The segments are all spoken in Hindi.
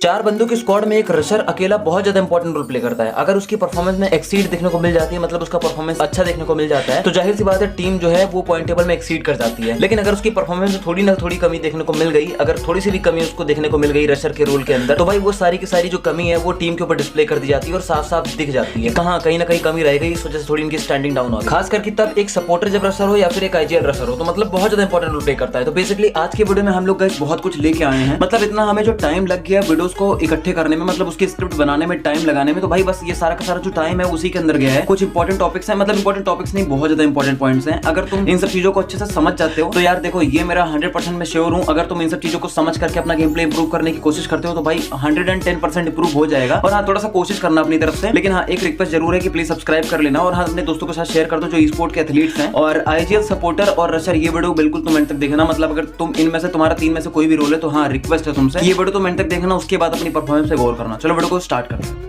4 बंदों की स्क्वाड में एक रशर अकेला बहुत ज्यादा इंपॉर्टेंट रोल प्ले करता है। अगर उसकी परफॉर्मेंस में एक्सीड देखने को मिल जाती है, मतलब उसका परफॉर्मेंस अच्छा देखने को मिल जाता है, तो जाहिर सी बात है टीम जो है वो पॉइंट टेबल में एक्सीड कर जाती है। लेकिन अगर उसकी परफॉर्मेंस में थोड़ी ना थोड़ी कमी देखने को मिल गई, अगर थोड़ी सी भी कमी उसको देखने को मिल गई रशर के रोल के अंदर, तो भाई वो सारी की सारी जो कमी है वो टीम के ऊपर डिस्प्ले कर दी जाती है और साफ साफ दिख जाती है कहाँ कहीं ना कहीं कमी रह गई। इस वजह से थोड़ी इनकी स्टैंडिंग डाउन हो, खास करके तब एक सपोर्टर जब रशर हो या फिर एक आईजीएल रशर हो, तो मतलब बहुत ज्यादा इंपॉर्टेंट रोल प्ले करता है। तो बेसिकली आज के वीडियो में हम लोग बहुत कुछ लेके आए हैं। मतलब इतना हमें जो टाइम लग गया वीडियोस को इकट्ठे करने में, मतलब उसकी स्क्रिप्ट बनाने में, टाइम लगाने में, तो भाई बस ये सारा का सारा जो टाइम है उसी के अंदर गया है। कुछ इंपॉर्टेंट टॉपिक्स हैं, मतलब इंपॉर्टेंट टॉपिक्स नहीं, बहुत ज्यादा इंपॉर्टेंट पॉइंट्स हैं। अगर तुम इन सब चीजों को अच्छे से समझ जाते हो तो यार देखो, ये मेरा 100% मैं श्योर हूं, अगर तुम इन सब चीजों को समझ करके अपना गेम प्ले इंप्रूव करने की कोशिश करते हो तो भाई 110% इंप्रूव हो जाएगा। और हाँ, थोड़ा सा कोशिश करना अपनी तरफ से, लेकिन हाँ एक रिक्वेस्ट जरूर है कि प्लीज सब्सक्राइब कर लेना और हाँ अपने दोस्तों के साथ शेयर कर दो जो ई स्पोर्ट के एथलीट्स हैं। और आईजीएल सपोर्टर और रशर, ये वीडियो बिल्कुल तुम एंड तक देखना। मतलब अगर तुम इनमें से तुम्हारा 3 में से कोई भी रोल है तो हाँ रिक्वेस्ट है तुमसे, ये वीडियो तुम एंड तक देखना, उसके बाद अपनी परफॉर्मेंस पे गौर करना। चलो वीडियो को स्टार्ट करते हैं।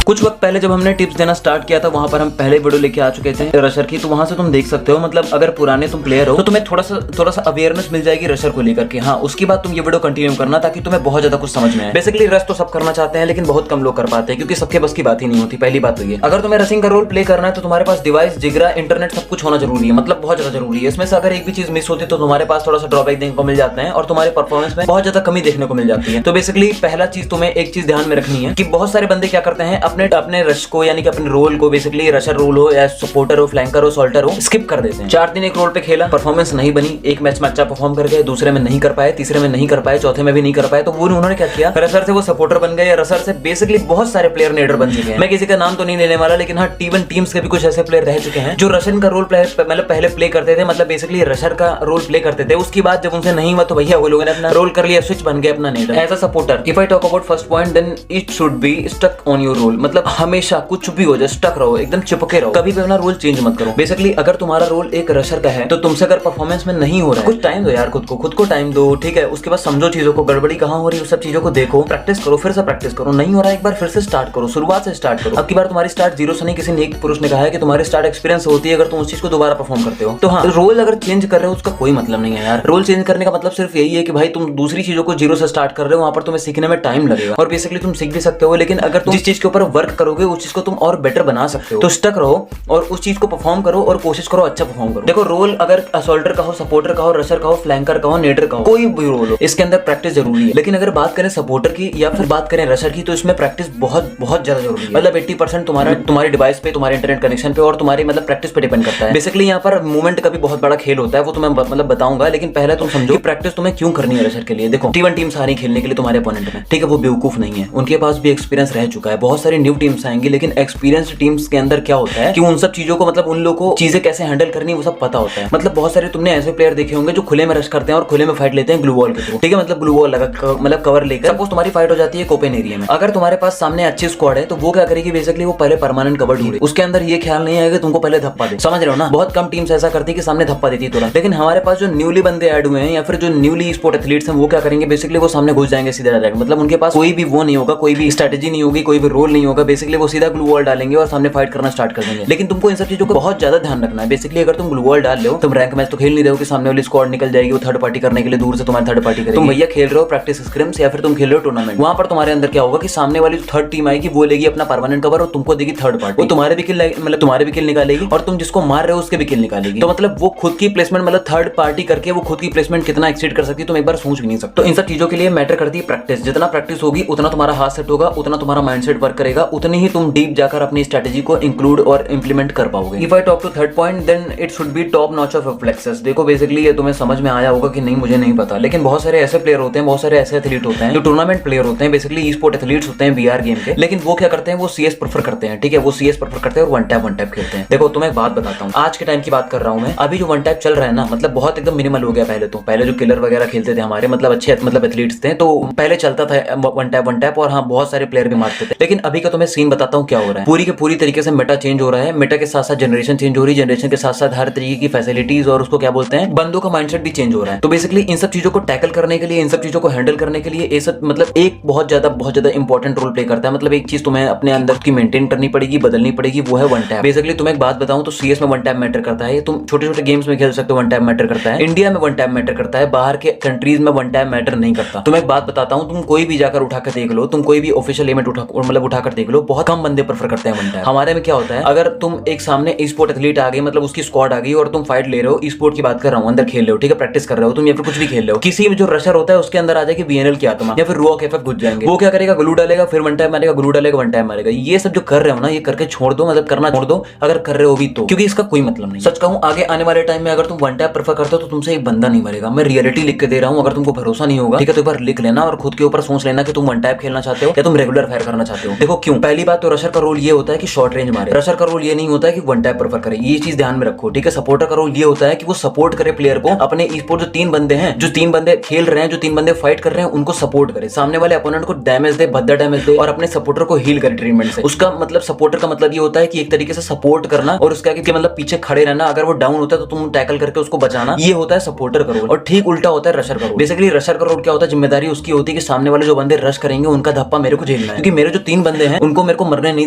कुछ वक्त पहले जब हमने टिप्स देना स्टार्ट किया था, वहां पर हम पहले वीडियो लेके आ चुके थे रशर की, तो वहां से तुम देख सकते हो, मतलब अगर पुराने तुम प्लेयर हो तो तुम्हें थोड़ा सा अवेयरनेस मिल जाएगी रशर को लेकर के। हाँ, उसके बाद तुम ये वीडियो कंटिन्यू करना ताकि तुम्हें बहुत ज्यादा कुछ समझ में आए। बेसिकली रश तो सब करना चाहते हैं लेकिन बहुत कम लोग कर पाते हैं क्योंकि सबके बस की बात ही नहीं होती। पहली बात तो ये, अगर तुम्हें रशिंग का रोल प्ले करना है तो तुम्हारे पास डिवाइस, जिगरा, इंटरनेट सब कुछ होना जरूरी है, मतलब बहुत ज्यादा जरूरी है। इसमें से अगर एक भी चीज मिस होती तो तुम्हारे पास थोड़ा सा ड्रॉबैक देखने को मिल जाता है और तुम्हारे परफॉर्मेंस में बहुत ज्यादा कमी देखने को मिल जाती है। तो बेसिकली पहला चीज तुम्हें एक चीज ध्यान में रखनी है कि बहुत सारे बंदे क्या करते हैं, अपने रश को यानी कि अपने रोल को, बेसिकली रशर रोल हो या सपोर्टर हो, फ्लैंकर हो, सॉल्टर हो, स्किप कर देते हैं। 4 दिन एक रोल पे खेला, परफॉर्मेंस नहीं बनी, एक मैच में अच्छा परफॉर्म कर गए, दूसरे में नहीं कर पाए, तीसरे में नहीं कर पाए, चौथे में भी नहीं कर पाए, तो वो उन्होंने क्या किया, रशर से वो सपोर्टर बन गए। रशर से बेसिकली बहुत सारे प्लेयर नेडर बन चुके हैं। मैं किसी का नाम तो नहीं लेने वाला, लेकिन हाँ T1 टीम्स के भी कुछ ऐसे प्लेयर रह चुके हैं जो रशर का रोल मतलब पहले प्ले करते थे, मतलब बेसिकली रशर का रोल प्ले करते थे। उसके बाद जब उनसे नहीं हुआ तो भैया वो लोगों ने अपना रोल कर लिया, स्विच बन गए अपना नेडर as a supporter. If I talk about first point, then it should be stuck on your role. मतलब हमेशा कुछ भी हो जाए स्टक रहो, एकदम चिपके रहो, कभी भी अपना रोल चेंज मत करो। बेसिकली अगर तुम्हारा रोल एक रशर का है तो तुमसे अगर परफॉर्मेंस में नहीं हो रहा है, कुछ टाइम दो यार, खुद को टाइम दो, ठीक है। उसके बाद समझो चीजों को, गड़बड़ी कहां हो रही है, उस सब चीजों को देखो, प्रैक्टिस करो, फिर से प्रैक्टिस करो। नहीं हो रहा है एक बार फिर से स्टार्ट करो, शुरुआत से स्टार्ट करो। अब की बार तुम्हारी स्टार्ट जीरो से नहीं, किसी नेक पुरुष ने कहा है कि तुम्हारी स्टार्ट एक्सपीरियंस होती है अगर तुम उस चीज को दोबारा परफॉर्म करते हो। तो हाँ, रोल अगर चेंज कर रहे हो उसका कोई मतलब नहीं है यार। रोल चेंज करने का मतलब सिर्फ यही है कि भाई तुम दूसरी चीजों को जीरो से स्टार्ट कर रहे हो, वहां पर तुम्हें सीखने में टाइम लगेगा और बेसिकली तुम सीख भी सकते हो, लेकिन अगर तुम जिस चीज के ऊपर वर्क करोगे उस चीज को तुम और बेटर बना सकते हो। तो स्टक रहो और उस चीज को परफॉर्म करो और कोशिश करो अच्छा परफॉर्म करो। देखो, रोल अगर असॉल्टर का हो, सपोर्टर का हो, रशर का हो, फ्लैंकर का हो, नेटर का हो, कोई भी रोल हो, इसके अंदर प्रैक्टिस जरूरी है। लेकिन अगर बात करें सपोर्टर की या फिर बात करें रशर की, तो इसमें प्रैक्टिस बहुत ज्यादा जरूरी है। मतलब 80% तुम्हारे डिवाइस पे, तुम्हारे इंटरनेट कनेक्शन पे और तुम्हारी मतलब प्रैक्टिस पे डिपेंड करता है। बेसिकली यहाँ पर मूवमेंट का भी बहुत बड़ा खेल होता है, वो तुम्हें मतलब बताऊंगा, लेकिन पहले तुम समझो प्रैक्टिस तुम्हें क्यों करनी है रशर के लिए। देखो, T1 टीम सारी खेलने के लिए तुम्हारे अपोनेंट में, ठीक है, वो बेवकूफ नहीं है, उनके पास भी एक्सपीरियंस रह चुका है। बहुत सारी न्यू टीम्स आएंगी, लेकिन एक्सपीरियंस टीम्स के अंदर क्या होता है कि उन सब चीजों को, मतलब उन लोगों को चीजें कैसे हैंडल करनी वो सब पता होता है। मतलब बहुत सारे तुमने ऐसे प्लेयर देखे होंगे जो खुले में रश करते हैं और खुले में फाइट लेते हैं ग्लू वॉल के थ्रू, ठीक है, मतलब ग्लू वॉल लगा, मतलब कवर लेकर। सपोज तुम्हारी फाइट हो जाती है ओपन एरिया में, अगर तुम्हारे पास सामने अच्छी स्क्वाड है तो वो क्या करेगी, बेसिकली वो पहले परमानेंट कवर ढूंढे, उसके अंदर ये ख्याल नहीं आएगा तुमको पहले धप्पा दे। समझ रहे हो ना, बहुत कम टीम्स ऐसा करती है कि सामने धप्पा देती है तुरंत। लेकिन हमारे पास जो न्यूली बंदे ऐड हुए हैं या फिर जो न्यूली स्पोर्ट एथलीट्स हैं, वो क्या करेंगे, बेसिकली वो सामने घुस जाएंगे सीधा डायरेक्ट। मतलब उनके पास कोई भी वो नहीं होगा, कोई भी स्ट्रेटेजी नहीं होगी, कोई भी रोल नहीं होगा, बेसिकली वो सीधा ग्लू वॉल डालेंगे और सामने फाइट करना स्टार्ट कर देंगे। लेकिन तुमको इन सब चीजों को बहुत ज्यादा ध्यान रखना है। बेसिकली अगर तुम ग्लू वॉल डाल रहे हो, तुम रैंक मैच तो खेल नहीं रहे हो कि सामने वाली स्क्वाड निकल जाएगी, वो थर्ड पार्टी करने के लिए दूर से तुम्हारी थर्ड पार्टी करेगी। तुम भैया खेल रहे हो प्रैक्टिस स्क्रिम्स या फिर तुम खेल रहे हो टूर्नामेंट, वहां पर तुम्हारे अंदर क्या होगा कि सामने वाली जो थर्ड टीम आएगी वो लेगी अपना परमानेंट कवर और तुमको देगी थर्ड पार्टी, वो तुम्हारे भी किल, मतलब तुम्हारे भी किल निकालेगी और तुम जिसको मार रहे हो उसके भी किल निकालेगी। तो मतलब वो खुद की प्लेसमेंट, मतलब थर्ड पार्टी करके वो खुद की प्लेसमेंट कितना एक्सीड कर सकती है तुम एक बार सोच भी नहीं सकते। तो इन सब चीजों के लिए मैटर करती है प्रैक्टिस। जितना प्रैक्टिस होगी उतना तुम्हारा हाथ सेट होगा, उतना तुम्हारा माइंडसेट वर्क करेगा, उतनी ही तुम डीप जाकर अपनी स्ट्रेटेजी को इंक्लूड और इंप्लीमेंट कर पाओगे। If I talk to third point, then it should be top notch of reflexes. देखो, बेसिकली ये तुम्हें समझ में आया होगा कि नहीं मुझे नहीं पता, लेकिन बहुत सारे ऐसे प्लेयर होते हैं, बहुत सारे ऐसे एथलीट होते हैं जो टूर्नामेंट प्लेयर होते हैं, बेसिकली ई स्पोर्ट एथलीट्स होते हैं VR गेम के, लेकिन वो क्या करते हैं, वो CS प्रेफर करते हैं, ठीक है, वो CS प्रेफर करते हैं और वन टैप खेलते हैं। देखो, तुम्हें एक बात बताता हूँ, आज के टाइम की बात कर रहा हूँ मैं, अभी जो वन टैप चल रहा है ना, मतलब बहुत एकदम मिनिमल हो गया। पहले जो किलर वगैरह खेलते थे हमारे, मतलब अच्छे मतलब एथलीट्स थे, तो पहले चलता था वन टैप और हाँ बहुत सारे प्लेयर भी मारते थे। लेकिन अभी का तुम्हें सीन बताता हूँ क्या हो रहा है। पूरी के पूरी तरीके से मेटा चेंज हो रहा है, मेटा के साथ साथ जनरेशन चेंज हो रही है, जनरेशन के साथ साथ हर तरीके की फैसिलिटीज और उसको क्या बोलते हैं बंदों का माइंडसेट भी चेंज हो रहा है। तो बेसिकली इन सब चीजों को टैकल करने के लिए, इन सब चीजों को हैंडल करने के लिए ये सब मतलब एक बहुत ज्यादा इंपॉर्टेंट रोल प्ले करता है। मतलब एक चीज तुम्हें अपने अंदर की मेंटेन करनी पड़ेगी, बदलनी पड़ेगी, वो है वन टैप। बेसिकली तुम्हें एक बात बताऊं तो सीएस में वन टैप मैटर करता है। तुम छोटे छोटे गेम्स में खेल सकते हो, वन टैप मैटर करता है। इंडिया में वन टैप मैटर करता है, बाहर के कंट्रीज में वन टैप मैटर नहीं करता। तुम्हें एक बात बताता हूं, तुम कोई भी जाकर उठाकर देख लो, तुम कोई भी ऑफिशियल इवेंट उठाकर देख लो, बहुत कम बंदे प्रेफर करते हैं वन टैप। हमारे में क्या होता है, अगर तुम एक सामने ई स्पोर्ट एथलीट आ गई, मतलब उसकी स्क्वाड आ गई और तुम फाइट ले रहे हो, ई स्पोर्ट की बात कर रहा हूं, अंदर खेल रहे हो, ठीक है, प्रैक्टिस कर रहे हो तुम या फिर कुछ भी खेल रहे हो, किसी में जो रशर होता है उसके अंदर आ जाएगी बीएनएल की आत्मा या फिर रॉक एफएफ घुस जाएंगे। वो क्या करेगा, ग्लू डालेगा, फिर वन टैप मारेगा, ग्लू डालेगा, वन टैप मारेगा। ये सब जो कर रहे हो ना, ये करके छोड़ दो, मतलब करना छोड़ दो अगर कर रहे हो भी तो, क्योंकि इसका कोई मतलब नहीं। सच कहूं, आगे आने वाले टाइम में अगर तुम वन टैप प्रेफर करते हो तो तुमसे एक बंदा नहीं मरेगा। मैं रियलिटी लिख के दे रहा हूं, अगर तुमको भरोसा नहीं होगा, ठीक है, तो एक बार लिख लेना और खुद के ऊपर सोच लेना कि तुम वन टैप खेलना चाहते हो या तुम रेगुलर फायर करना चाहते हो। देखो क्यों, पहली बात तो रशर का रोल ये होता है कि शॉर्ट रेंज मारे, रशर का रोल ये नहीं होता है कि वन टैप प्रेफर करे, ये चीज ध्यान में रखो, ठीक है। सपोर्टर का रोल ये होता है कि वो सपोर्ट करे प्लेयर को, अपने ई स्पोर्ट जो तीन बंदे हैं, जो तीन बंदे खेल रहे हैं, जो तीन बंदे फाइट कर रहे हैं, उनको सपोर्ट करे, सामने वाले अपोनेंट को डैमेज दे, भद्दा डैमेज दे और अपने सपोर्टर को हील करे ट्रीटमेंट से। उसका मतलब सपोर्टर का मतलब ये होता है कि एक तरीके से सपोर्ट करना और उसका कि मतलब पीछे खड़े रहना, अगर वो डाउन होता है तो तुम टैकल करके उसको बचाना, ये होता है सपोर्टर का रोल। और ठीक उल्टा होता है रशर का रोल। बेसिकली रशर का रोल क्या होता है, जिम्मेदारी उसकी होती है कि सामने वाले जो बंदे रश करेंगे उनका धप्पा मेरे को झेलना है, क्योंकि मेरे जो तीन बंदे हैं उनको मेरे को मरने नहीं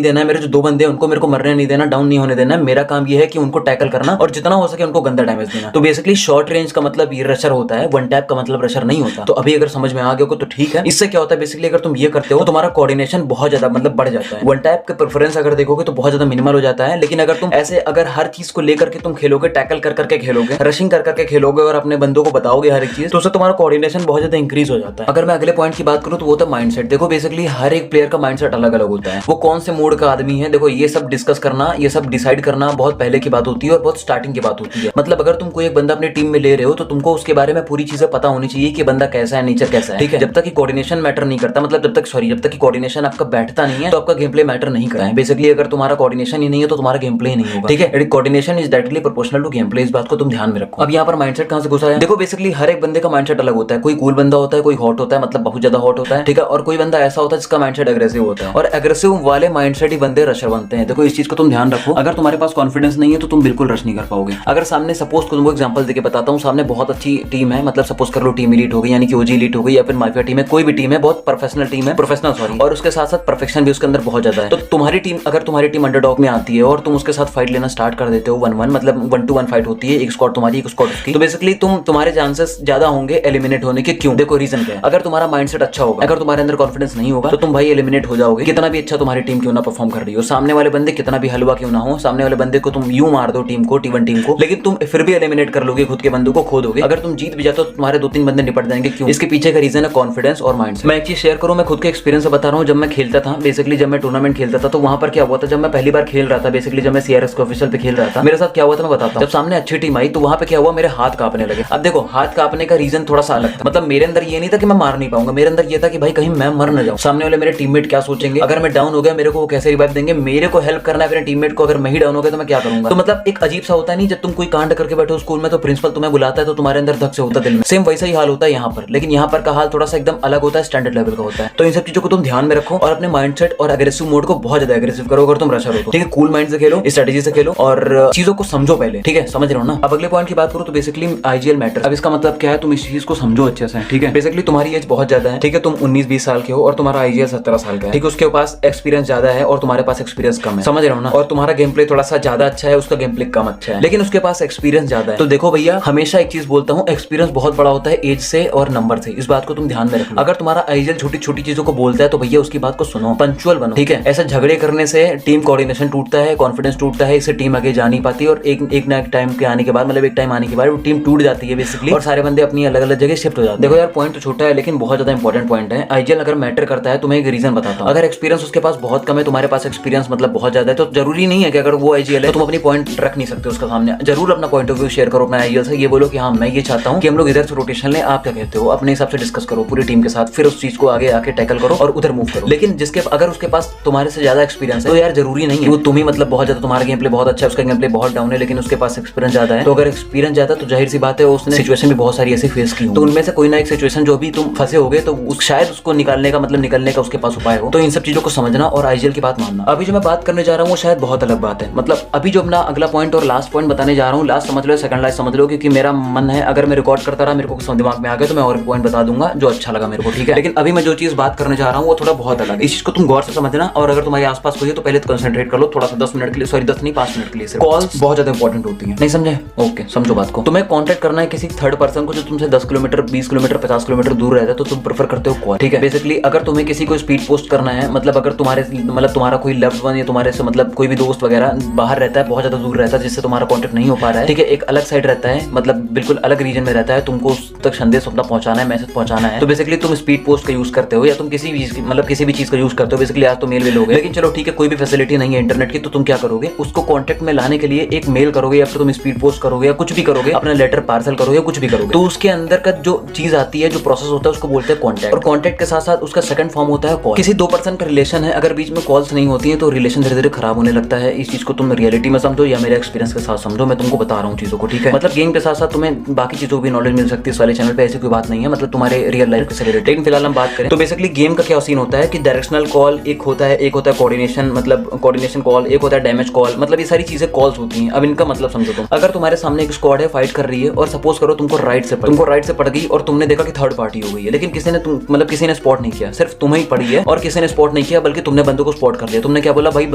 देना है, मेरे जो दो बंदे हैं उनको मेरे को मरने नहीं देना, डाउन नहीं होने देना है। मेरा काम ये है कि उनको टैकल करना और जितना हो सके उनको गंदा डैमेज देना। तो बेसिकली शॉर्ट रेंज का मतलब ये रशर होता है, वन टैप का मतलब रशर नहीं होता। तो अभी अगर समझ में आ गया हो तो ठीक है। इससे क्या होता है, बेसिकली अगर तुम ये करते हो तो तुम्हारा कोऑर्डिनेशन बहुत ज्यादा मतलब बढ़ जाता है। वन टैप के प्रेफरेंस अगर देखोगे तो बहुत ज्यादा मिनिमल हो जाता है, लेकिन अगर तुम ऐसे अगर हर चीज को लेकर के तुम खेलोगे, टैकल कर करके खेलोगे, रशिंग कर करके खेलोगे और अपने बंदों को बताओगे हर एक चीज, तो उससे तुम्हारा कोऑर्डिनेशन बहुत ज्यादा इंक्रीज हो जाता है। अगर मैं अगले पॉइंट की बात करूं तो वो होता है माइंडसेट। देखो बेसिकली हर एक प्लेयर का माइंडसेट अलग अलग होता है, वो कौन से मूड का आदमी है। देखो ये सब डिस्कस करना, ये सब डिसाइड करना बहुत पहले की बात होती है और बहुत स्टार्टिंग की बात होती है। मतलब अगर तुम कोई एक बंदा अपनी टीम में ले रहे हो तो तुमको उसके बारे में पूरी चीजें पता होनी चाहिए कि बंदा कैसा है, नेचर कैसा है, ठीक है। जब तक कि कोऑर्डिनेशन मैटर नहीं करता, मतलब जब तक कि कोऑर्डिनेशन आपका बैठता नहीं है तो आपका गेम प्ले मैटर नहीं करता है। बेसिकली अगर तुम्हारा कोऑर्डिनेशन ही नहीं है तो तुम्हारा गेम प्ले ही नहीं होगा, ठीक है। Coordination is directly proportional to game play, इस बात को तुम ध्यान में रखो। अब यहाँ पर माइंडसेट कहां से घुसा है, देखो बेसिकली हर एक बंदे का माइंडसेट अलग होता है। कोई कूल बंदा होता है, कोई हॉट होता है, मतलब बहुत ज्यादा हॉट होता है, ठीक है, और कोई बंदा ऐसा होता है जिसका माइंडसेट अग्रेसिव होता है, और अग्रेसिव वाले माइंडसेट ही बंदे रशर बनते हैं। देखो इस चीज को तुम ध्यान रखो। अगर तुम्हारे पास कॉन्फिडेंस नहीं है तो तुम बिल्कुल रश नहीं कर पाओगे। अगर सामने सपोज को तुमको एग्जांपल देके बताता हूँ, सामने बहुत अच्छी टीम है, मतलब सपोज कर लो टीम एलीट हो गई, यानी कि ओजी एलीट हो गई या फिर माफिया टीम है, कोई भी टीम है, बहुत प्रोफेशनल टीम है, प्रोफेशनल सॉरी, और उसके साथ साथ परफेक्शन भी उसके अंदर बहुत ज्यादा है। तो तुम्हारी टीम, अगर तुम्हारी टीम अंडरडॉग में आती है और तुम उसके साथ फाइट लेना स्टार्ट कर देते हो, 1-1 मतलब 1-to-1 फाइट होती है, एक स्क्वाड तुम्हारी एक स्क्वाड उसकी, तो बेसिकली तुम्हारे चांसेस ज्यादा होंगे एलिमिनेट होने के। क्यों, देखो रीजन क्या है। अगर तुम्हारा माइंडसेट अच्छा होगा, अगर तुम्हारे अंदर कॉन्फिडेंस नहीं होगा तो तुम भाई एलिमिनेट हो जाओगे, कितना भी अच्छा तुम्हारी टीम क्यों ना परफॉर्म कर रही हो, सामने वाले बंदे कितना भी हलवा क्यों ना हो, सामने वाले बंदे को तुम यूं मार दो टीम को, T1 टीम को, लेकिन तुम फिर भी एलिमिनेट कर लोगे, खुद के बंदों को खो दोगे। अगर तुम जीत भी जाते हो तो तुम्हारे 2-3 बंदे निपट जाएंगे। क्यों, इसके पीछे का रीजन है कॉन्फिडेंस और माइंडसेट। मैं एक चीज शेयर करूं, मैं खुद के एक्सपीरियंस से बता रहा हूं। जब मैं खेलता था, बेसिकली जब मैं टूर्नामेंट खेलता था तो वहां पर क्या हुआ था, जब मैं पहली बार खेल रहा था, बेसिकली जब मैं सीआरएस के ऑफिशियल पे खेल रहा था, मेरे साथ क्या हुआ था मैं बताता हूं। जब सामने अच्छी टीम आई तो वहां पे क्या हुआ, मेरे हाथ कांपने लगे। अब देखो हाथ कांपने का रीजन थोड़ा सा अलग था, मतलब मेरे अंदर ये नहीं था कि मैं मार नहीं पाऊंगा, मेरे अंदर ये था कि भाई कहीं मैं मर न जाऊं, सामने वाले मेरे टीममेट क्या सोचेंगे, अगर मैं डाउन हो गया मेरे को वो कैसे रिवाइव देंगे, मेरे को हेल्प करना है अपने टीममेट को, अगर मैं ही डाउन हो गया तो मैं क्या करूंगा। तो मतलब एक अजीब सा होता है नहीं, जब तुम कोई कांड करके बैठो स्कूल में तो प्रिंसिपल तुम्हें बुलाता है तो तुम्हारे अंदर धक से होता है दिल में, सेम वैसा ही हाल होता है यहाँ पर। लेकिन यहाँ पर का हाल थोड़ा सा एकदम अलग होता है, स्टैंडर्ड लेवल का होता है। तो इन सब चीजों को तुम ध्यान में रखो और अपने माइंडसेट और एग्रेसिव मोड को बहुत ज्यादा एग्रेसिव करो अगर तुम रशर हो तो, ठीक है। कूल माइंड से खेलो, स्ट्रेटेजी से खेलो और चीजों को समझो पहले, ठीक है, समझ रहे हो ना। अब अगले पॉइंट की बात करो तो बेसिकली आईजीएल मैटर। अब इसका मतलब क्या है, तुम इस चीज को समझो अच्छे से, ठीक है। बेसिकली तुम्हारी एज बहुत ज्यादा है, ठीक है, तुम 19-20 साल के हो और तुम्हारा आईजीएल 17 साल का है, ठीक है। उसके पास एक्सपीरियंस ज्यादा है और तुम्हारे पास एक्सपीरियंस कम है, समझ रहे हो ना। और तुम्हारा गेम प्ले थोड़ा सा ज्यादा अच्छा है, उसका गेम प्ले कम अच्छा है, लेकिन उसके पास एक्सपीरियंस ज्यादा है। तो देखो भैया, हमेशा एक चीज बोलता हूँ, एक्सपीरियंस बहुत बड़ा होता है एज से और नंबर से, इस बात को तुम ध्यान में रखो। अगर तुम्हारा आईजीएल छोटी छोटी चीजों को बोलता है तो भैया उसकी बात को सुनो, पंक्चुअल बनो, ठीक है। ऐसे झगड़े करने से टीम कोऑर्डिनेशन टूटता है, कॉन्फिडेंस टूटता है, इससे टीम आगे जा नहीं पाती और एक ना एक टाइम के आने के बाद, मतलब एक टाइम आने के बाद वो टीम टूट जाती है बेसिकली, और सारे बंदे अपनी अलग अलग जगह शिफ्ट हो जाते हैं। देखो यार, पॉइंट तो छोटा है लेकिन बहुत ज्यादा इंपॉर्टेंट पॉइंट है। आईजीएल अगर मैटर करता है तो मैं एक रीजन बताता हूँ। अगर एक्सपीरियंस उसके पास बहुत कम है, तुम्हारे पास एक्सपीरियंस मतलब बहुत ज्यादा है, तो जरूरी नहीं है कि अगर वो आईजीएल है तुम अपनी पॉइंट रख नहीं सकते उसका सामने। जरूर अपना पॉइंट ऑफ व्यू शेयर करो अपना आईजीएल से, ये बोलो कि हाँ मैं ये चाहता हूँ कि हम लोग इधर से रोटेशन ले, आप क्या कहते हो, अपने हिसाब से डिस्कस करो पूरी टीम के साथ, फिर उस चीज को आगे आके टैकल करो और उधर मूव करो। लेकिन जिसके अगर उसके पास तुम्हारे से ज्यादा एक्सपीरियंस है तो यार जरूरी नहीं है वो तुम ही मतलब बहुत ज्यादा, तुम्हारा गेम प्ले बहुत अच्छा है, उसका गेम प्ले बहुत डाउन है, लेकिन उसके पास एक्सपीरियंस ज्यादा है। तो अगर एक्सपीरियंस ज्यादा तो जाहिर सी बात है उसने सिचुएशन भी बहुत सारी ऐसी फेस की, तो उनमें से कोई ना एक सिचुएशन जो भी तुम फंसे होगे तो शायद उसको निकालने का मतलब निकलने का उसके पास उपाय हो। तो इन सब चीजों को समझना और आईजीएल की बात मानना। अभी जो मैं बात करने जा रहा हूँ वो शायद बहुत अलग बात है। मतलब अभी जो अपना अगला पॉइंट और लास्ट पॉइंट बताने जा रहा हूँ, लास्ट समझ लो, सेकंड लास्ट समझ लो, क्योंकि मेरा मन है अगर मैं रिकॉर्ड करता रहा मेरे को दिमाग में आ गया तो मैं और पॉइंट बता दूंगा जो अच्छा लगा मेरे को, ठीक है। लेकिन अभी मैं जो चीज बात करने जा रहा हूँ वो थोड़ा बहुत अलग है। इस चीज को तुम गौर से समझना, और अगर तुम्हारे आसपास कोई है तो पहले तो कंसंट्रेट कर लो थोड़ा सा, 10 मिनट के लिए, सॉरी 10 नहीं 5 मिनट के लिए। कॉल्स बहुत ज्यादा इंपॉर्टेंट होती है, नहीं समझे? ओके, समझो बात को। तुम्हें कॉन्टेक्ट करना है किसी थर्ड पर्सन को जो तुमसे 10 किलोमीटर 20 किलोमीटर 50 किलोमीटर दूर रहता है, तो तुम प्रेफर करते हो कॉल, ठीक है। बेसिकली अगर तुम्हें किसी को स्पीड पोस्ट करना है, मतलब अगर तुम्हारा कोई लव्ड वन या तुम्हारे से मतलब कोई भी दोस्त वगैरह बाहर रहता है, बहुत ज्यादा दूर रहता है, जिससे तुम्हारा कॉन्टेक्ट नहीं हो पा रहा है, ठीक है, एक अलग साइड रहता है, मतलब बिल्कुल अलग रीजन में रहता है, तुमको उस तक संदेश अपना पहुंचाना है, मैसेज पहुंचाना है, तो बेसिकली तुम स्पीड पोस्ट का यूज करते हो या तुम किसी भी चीज का यूज करते हो। बेसिकली आज तो मेल लोगे, लेकिन चलो ठीक है, कोई भी फैसिलिटी नहीं है इंटरनेट की, तो तुम क्या करोगे, उसको कॉन्टेक्ट में लाने के लिए एक मेल करोगे या फिर तुम स्पीड पोस्ट करोगे या कुछ भी करोगे, अपना लेटर पार्सल करोगे, कुछ भी करोगे, तो उसके अंदर का जो चीज आती है, जो प्रोसेस होता है, उसको बोलते हैं कॉन्टैक्ट। और कॉन्टैक्ट के साथ साथ उसका सेकंड फॉर्म होता है कॉल। किसी दो पर्सन का रिलेशन है, अगर बीच में कॉल्स नहीं होती है तो रिलेशन धीरे धीरे खराब होने लगता है। इस चीज को तुम रियलिटी में समझो या मेरे एक्सपीरियंस के साथ समझो, मैं तुमको बता रहा हूँ चीजों को, ठीक है। मतलब गेम के साथ साथ तुम्हें बाकी चीजों की नॉलेज मिल सकती है इस वाले चैनल पे, ऐसी कोई बात नहीं है, मतलब तुम्हारे रियल लाइफ से रिलेटेड। लेकिन फिलहाल हम बात करें तो बेसिकली गेम का क्या सीन होता है कि डायरेक्शनल कॉल एक होता है कोऑर्डिनेशन, मतलब कोऑर्डिनेशन कॉल, एक होता है डैमेज कॉल, मतलब ये सारी चीजें कॉल्स होती हैं। अब इनका मतलब समझो तुम, अगर तुम्हारे सामने एक स्क्वाड है, फाइट कर रही है, और सपोज करो तुमको राइट से पड़ गई और तुमने देखा कि थर्ड पार्टी हो गई है, लेकिन किसी ने स्पॉट नहीं किया, सिर्फ तुम्हें ही पड़ी है और किसी ने स्पॉट नहीं किया, बल्कि तुमने बंदों को स्पॉट कर लिया। तुमने क्या बोला, भाई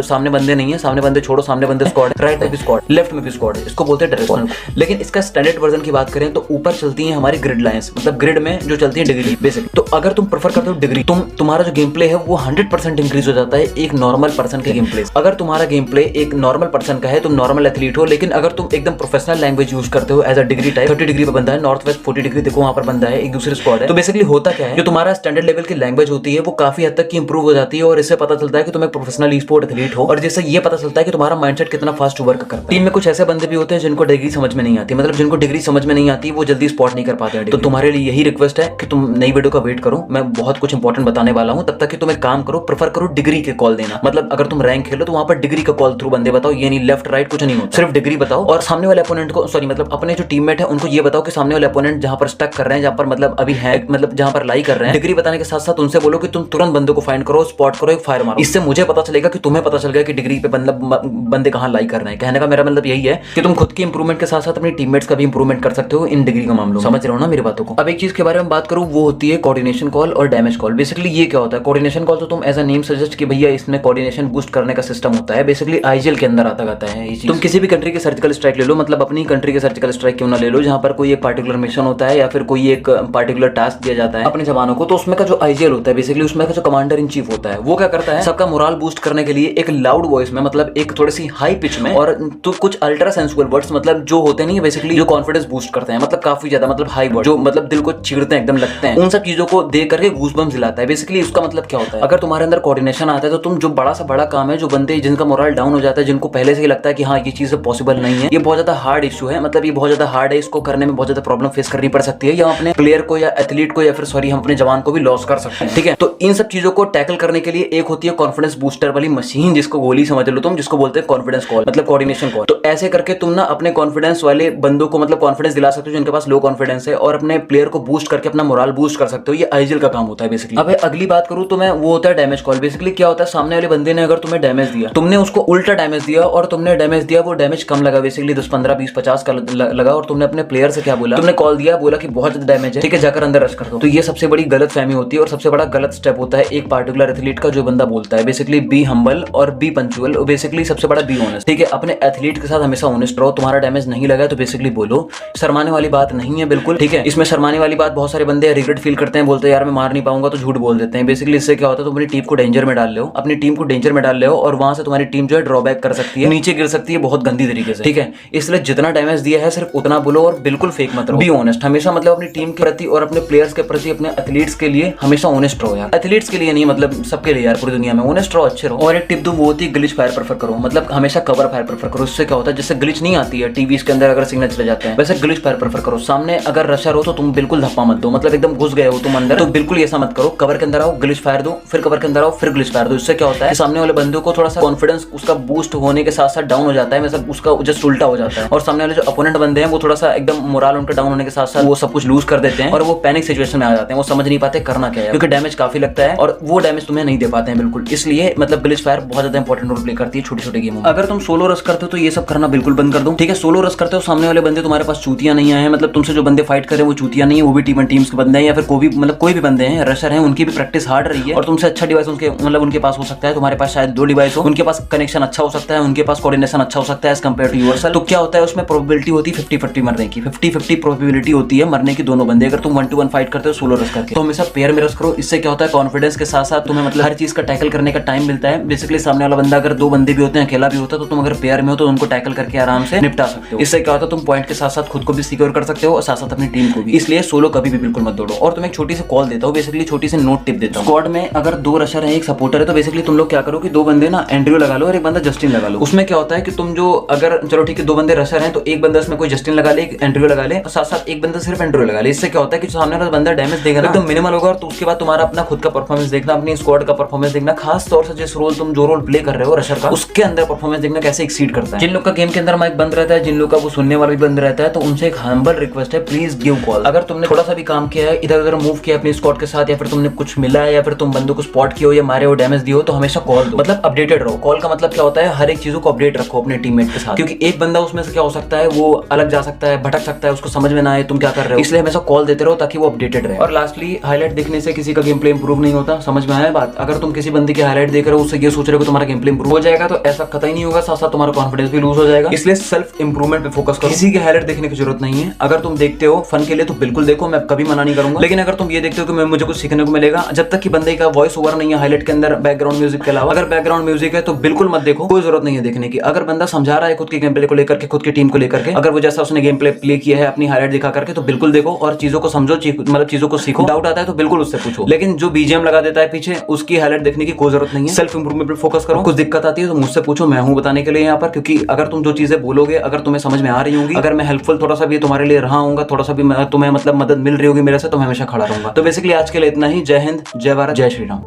सामने बंदे नहीं है, सामने बंदे छोड़ो, सामने बंदे स्क्वाड, राइट में भी स्क्वाड, लेफ्ट में भी स्क्वाड है, इसको बोलते हैं डायरेक्शनल। लेकिन इसका स्टैंडर्ड वर्जन की बात करें तो ऊपर चलती है हमारी ग्रिड लाइंस, मतलब ग्रिड में जो चलती है डिग्री बेसिक। तो अगर तुम प्रेफर करते हो डिग्री, तुम्हारा जो गेम प्ले है वो 100% इंक्रीज हो जाता है एक नॉर्मल पर्सन के गेम प्ले। अगर तुम्हारा गेम प्ले एक नॉर्मल पर्सन का है, तुम नॉर्मल एथलीट हो, लेकिन अगर तुम एकदम प्रोफेशनल लैंग्वेज यूज करते हो as a degree type, 30 degree पे बंदा है, नॉर्थ वेस्ट 40 डिग्री देखो वहां पर बंदा है, एक दूसरे स्क्वाड है, तो बेसिकली होता क्या है, जो तुम्हारा स्टैंडर्ड लेवल की लैंग्वेज होती है वो काफी हद तक की इंप्रूव हो जाती है, और इससे पता चलता है कि तुम एक प्रोफेशनल ई-स्पोर्ट एथलीट हो, और जिससे ये पता चलता है कि तुम्हारा माइंडसेट कितना फास्ट वर्क करता है। टीम में कुछ ऐसे बंदे भी होते हैं जिनको डिग्री समझ में नहीं आती, मतलब जिनको डिग्री समझ में नहीं आती वो जल्दी स्पॉट नहीं कर पाते। तो तुम्हारे लिए यही रिक्वेस्ट है कि तुम नई वीडियो का वेट करो, मैं बहुत कुछ इंपॉर्टेंट बताने वाला हूं, तब तक कि तुम एक काम करो, प्रेफर करो डिग्री के कॉल देना। मतलब अगर तुम रैंक खेलो तो वहां पर डिग्री का कॉल थ्रू बंदे बताओ, ये नहीं लेफ्ट राइट कुछ नहीं होता, सिर्फ डिग्री बताओ। और सामने वाले अपोनेंट को, सॉरी मतलब अपने जो टीममेट है उनको ये बताओ कि सामने वाले अपोनेंट जहां पर स्टक कर रहे हैं, जहां पर मतलब अभी है, मतलब जहां पर लाई कर रहे हैं, डिग्री बताने के साथ साथ उनसे बोलो कि तुम तुरंत बंदे को फाइंड करो, स्पॉट करो, एक फायर मारो। इससे मुझे पता चलेगा कि तुम्हें पता चल गया कि डिग्री पे बंदे कहां लाई कर रहे हैं। कहने का मेरा मतलब यही है कि तुम खुद की इंप्रूवमेंट के साथ साथ अपनी टीममेट्स का भी इंप्रूवमेंट कर सकते हो इन डिग्री का मामलों। समझ रहे हो ना मेरी बातों को? अब एक चीज के बारे में बात करूं, वो होती है कोऑर्डिनेशन कॉल और डैमेज कॉल। बेसिकली ये क्या होता है, कोऑर्डिनेशन कॉल तो तुम एज अ नेम सजेस्ट कि भैया इसमें कोऑर्डिनेशन बूस्ट करने का सिस्टम होता है, बेसिकली आईजीएल के अंदर आता है ये चीज। तुम किसी भी कंट्री के सर्जिकल स्ट्राइक ले लो, मतलब अपनी कंट्री के सर्जिकल स्ट्राइक क्यों ना ले लो, जहां पर कोई एक पार्टिकुलर मिशन होता है या फिर कोई एक पार्टिकुलर टास्क दिया जाता है अपने जवानों को, तो उसमें का जो आईजीएल होता है, बेसिकली उसमें का जो कमांडर इन चीफ होता है, वो क्या करता है, सबका मोरल बूस्ट करने के लिए एक लाउड वॉइस में, मतलब एक थोड़ी सी हाई पिच में, और तो कुछ अल्ट्रा सेंसुअल वर्ड्स, मतलब जो होते नहीं, बेसिकली जो कॉन्फिडेंस बूस्ट करते हैं, मतलब काफी ज्यादा, मतलब हाई वर्ड जो मतलब दिल को चीरते हैं, एकदम लगते हैं, उन सब चीजों को देख करके गूज़बम्स दिलाता है। बेसिकली उसका मतलब क्या होता है, अगर तुम्हारे अंदर कोऑर्डिनेशन आता है तो तुम जो बड़ा सा बड़ा काम है, जो बंदे जिनका मोरल डाउन हो जाता है, जिनको पहले से ही लगता है कि हाँ ये चीज पॉसिबल नहीं है, ये बहुत ज्यादा हार्ड इशू है, मतलब ये बहुत ज्यादा हार्ड है, इसको करने में बहुत ज्यादा प्रॉब्लम फेस करनी पड़ सकती है, या अपने प्लेयर को या एथलीट को या फिर सॉरी हम अपने जवान को भी लॉस कर सकते हैं, ठीक है। तो इन सब चीजों को टैकल करने के लिए एक होती है कॉन्फिडेंस बूस्टर वाली मशीन, जिसको गोली समझ लो तुम, जिसको बोलते हैं कॉन्फिडेंस कॉल, मतलब कोऑर्डिनेशन कॉल। तो ऐसे करके तुम ना अपने कॉन्फिडेंस वाले बंदों को मतलब कॉन्फिडेंस दिला सकते हो जिनके पास लो कॉन्फिडेंस है, और अपने प्लेयर को बूस्ट करके अपना मोरल बूस्ट कर सकते हो। ये आईजीएल का काम होता है बेसिकली। अब अगली बात करूं तो मैं, वो होता है डैमेज कॉल। बेसिकली क्या होता है, सामने वाले बंदे ने अगर तुम्हें डैमेज दिया, तुमने उसको उल्टा डैमेज दिया और तुमने डैमेज दिया, वो डैमेज कम लगा, बेसिकली 10 15 20 50 का लगा, और तुमने अपने प्लेयर से क्या बोला, तुमने कॉल दिया, बोला कि बहुत ज्यादा डैमेज है, ठीक है जाकर अंदर रश कर दो। तो ये सबसे बड़ी गलत फहमी होती है और सबसे बड़ा गलत स्टेप होता है एक पार्टिकुलर एथलीट का, जो बंदा बोलता है बेसिकली बी हम्बल और बी पंचुअल, बेसिकली सबसे बड़ा बी ऑनेस्ट, ठीक है। अपने एथलीट के साथ हमेशा ऑनेस्ट रहो, तुम्हारा डैमेज नहीं लगा तो बेसिकली बोलो, शर्माने वाली बात नहीं है बिल्कुल, ठीक है। इसमें शर्माने वाली बात, बहुत सारे बंदे रिग्रेट फील करते हैं, बोलते हैं यार मैं मार नहीं पाऊंगा, तो झूठ बोल देते हैं। बेसिकली इससे क्या होता है, तुम अपनी टीम को डेंजर में डाल ले हो, अपनी टीम को डेंजर में डाल ले हो, और वहां से तुम्हारी टीम जो है ड्रॉबैक कर सकती है, नीचे गिर सकती है बहुत गंदी तरीके से, ठीक है। इसलिए जितना डैमेज दिया है सिर्फ उतना बोलो और बिल्कुल फेक मत रहो, बी ऑनेस्ट हमेशा, मतलब अपनी टीम के प्रति और अपने प्लेयर्स के प्रति, अपने एथलीट्स के लिए हमेशा ऑनेस्ट रहो यार। एथलीट्स के लिए नहीं, मतलब सबके लिए यार, पूरी दुनिया में ऑनेस्ट रहो, अच्छे रहो। और एक टिप दूं, वो होती है ग्लिच फायर प्रेफर करो, मतलब हमेशा कवर फायर प्रेफर करो। इससे क्या होता है, जिससे ग्लिच नहीं आती है टीवी के अंदर अगर सिग्नल चले जाते हैं, वैसे ग्लिच फायर प्रेफर करो। सामने अगर रशर हो तो तुम बिल्कुल धप्पा मत दो, मतलब एकदम घुस गए हो तुम अंदर, तो बिल्कुल ऐसा मत करो। कवर के अंदर आओ, ग्लिच फायर दो, फिर कवर के अंदर आओ, फिर ग्लिच फायर दो। इससे क्या होता है, सामने वाले बंदे को थोड़ा सा कॉन्फिडेंस उसका बूस्ट होने के साथ साथ डाउन हो जाता है, मतलब उसका जस्ट उल्टा हो जाता है, और सामने वाले जो अपोनेंट बंदे हैं वो थोड़ा सा एकदम मोरल उनका डाउन होने के साथ साथ वो सब कुछ लूज कर देते हैं, और वो पैनिक सिचुएशन में आ जाते हैं, वो समझ नहीं पाते करना क्या है, क्योंकि डैमेज काफी लगता है और वो डैमेज तुम्हें नहीं दे पाते हैं बिल्कुल। इसलिए मतलब ग्लिच फायर बहुत ज्यादा इंपॉर्टेंट रोल प्ले करती है छोटी छोटी गेमों में। अगर तुम सोलो रश करते हो तो ये सब करना बिल्कुल बंद कर दो, ठीक है। सोलो रश करते हो, सामने वाले बंदे तुम्हारे पास चूतिया नहीं आए हैं, मतलब तुमसे जो बंदे फाइट कर रहे हैं वो चूतिया नहीं है, वो भी टीम टीम्स के बंदे हैं या फिर कोई भी मतलब कोई भी बंदे हैं रशर हैं, उनकी भी प्रैक्टिस हार्ड रही है और तुमसे अच्छा डिवाइस उनके मतलब उनके पास हो सकता है। तुम्हारे पास शायद 2 डिवाइस हो, उनके पास कनेक्शन अच्छा हो सकता है, उनके पास कोऑर्डिनेशन अच्छा हो सकता है एज कंपेयर टू योरसेल्फ। तो क्या होता है उसमें प्रोबेबिलिटी होती है 50-50 मरने की, 50-50 प्रोबेबिलिटी होती है मरने की दोनों बंदे अगर तुम 1-to-1 फाइट करते हो सोलो रश करके। तो हमेशा पेयर में रश करो, इससे क्या होता है कॉन्फिडेंस के साथ साथ तुम्हें मतलब हर चीज का टैकल करने का टाइम मिलता है। बेसिकली सामने वाला बंदा अगर 2 बंदे भी होते हैं अकेला भी होता है तो तुम अगर पेयर में हो तो उनको टैकल करके आराम से निपटा सकते हो। इससे क्या होता है तुम पॉइंट के साथ साथ खुद को भी सिक्योर कर सकते हो और साथ साथ अपनी टीम को भी। इसलिए सोलो कभी भी बिल्कुल मत दौड़ो। और तुम्हें एक छोटी सी कॉल देता हूँ, बेसिकली छोटी सी नोट टिप देता हूँ। स्क्वाड में अगर 2 रशर है एक सपोर्टर है तो बेसिकली तुम लोग क्या करो कि 2 बंदे ना एंड्रयू लगा लो और एक बंदा जस्टिन लगा लो। उसमें क्या होता है कि तुम जो अगर चलो ठीक है 2 बंदे रशर हैं तो एक बंदा इसमें कोई जस्टिन लगा ले, एक एंड्रयू लगा ले और साथ साथ एक बंदा सिर्फ एंड्रयू लगा ले। इससे क्या होता है कि सामने वाला बंदा डैमेज देगा ना एकदम मिनिमल होगा। तो उसके बाद तुम्हारा अपना खुद का परफॉर्मेंस देखना, अपनी स्क्वाड का परफॉर्मेंस देखना, खास तौर से जिस रोल तुम जो रोल प्ले कर रहे हो रशर का उसके अंदर परफॉर्मेंस देखना कैसे एक्सीड करता है। जिन लोग का गेम के अंदर माइक बंद रहता है, जिन लोग का वो सुनने वाला भी बंद रहता है, तो उनसे एक हम्बल रिक्वेस्ट है, प्लीज गिव कॉल। अगर तुमने थोड़ा सा भी काम किया है, इधर उधर मूव किया अपनी स्क्वाड के साथ या फिर तुमने कुछ मिला है या फिर तुम बंदों को स्पॉट किया हो या मारे हो डैमेज दियो तो हमेशा कॉल दो, मतलब अपडेटेड रहो। कॉल का मतलब क्या होता है हर एक चीजों को अपडेट रखो अपने टीममेट के साथ, क्योंकि एक बंदा उसमें से क्या हो सकता है वो अलग जा सकता है, भटक सकता है, उसको समझ में ना आए तुम क्या कर रहे हो। इसलिए हमेशा कॉल देते रहो ताकि वो अपडेटेड रहे। और लास्टली हाईलाइट देखने से किसी का गेम प्ले इंप्रूव नहीं होता, समझ में आया बात। अगर तुम किसी बंदे की हाईलाइट देख रहे हो उससे ये सोच रहे हो तुम्हारा गेम प्ले इंप्रूव हो जाएगा तो ऐसा कतई नहीं होगा, साथ साथ तुम्हारा कॉन्फिडेंस भी लूज हो जाएगा। इसलिए सेल्फ इंप्रूवमेंट पे फोकस करो, किसी की हाईलाइट देखने की जरूरत नहीं है। अगर तुम देखते हो फन के लिए तो बिल्कुल देखो, मैं कभी मना नहीं करूंगा। लेकिन अगर तुम ये देखते हो कि मुझे कुछ सीखने को मिलेगा, जब तक कि बंदे का वॉइस ओवर नहीं है हाईलाइट के अंदर बैकग्राउंड म्यूजिक के अलावा, अगर बैकग्राउंड म्यूजिक है तो बिल्कुल मत देखो, कोई जरूरत नहीं है देखने की। अगर बंदा समझा रहा है खुद के गेम प्ले को लेकर के, खुद की टीम को लेकर के, अगर वो जैसा उसने गेम प्ले किया है अपनी हाईलाइट दिखा करके तो बिल्कुल देखो और चीजों को समझो, मतलब चीजों को सीखो। डाउट आता है तो बिल्कुल उससे पूछो, लेकिन जो बीजीएम लगा देता है पीछे उसकी हाईलाइट देखने की कोई जरूरत नहीं है। सेल्फ इंप्रूवमेंट पे फोकस करो। कुछ दिक्कत आती है तो मुझसे पूछो, मैं हूं बताने के लिए यहाँ पर, क्योंकि अगर तुम जो चीजें बोलोगे अगर तुम्हें समझ में आ रही होंगी, अगर मैं हेल्पफुल थोड़ा सा भी तुम्हारे लिए रहा हूँ, थोड़ा सा भी तुम्हें मतलब मदद मिल रही होगी मेरे से, तो मैं हमेशा खड़ा रहूंगा। तो बेसिकली आज के लिए इतना ही। जय हिंद, जय भारत, जय श्री राम।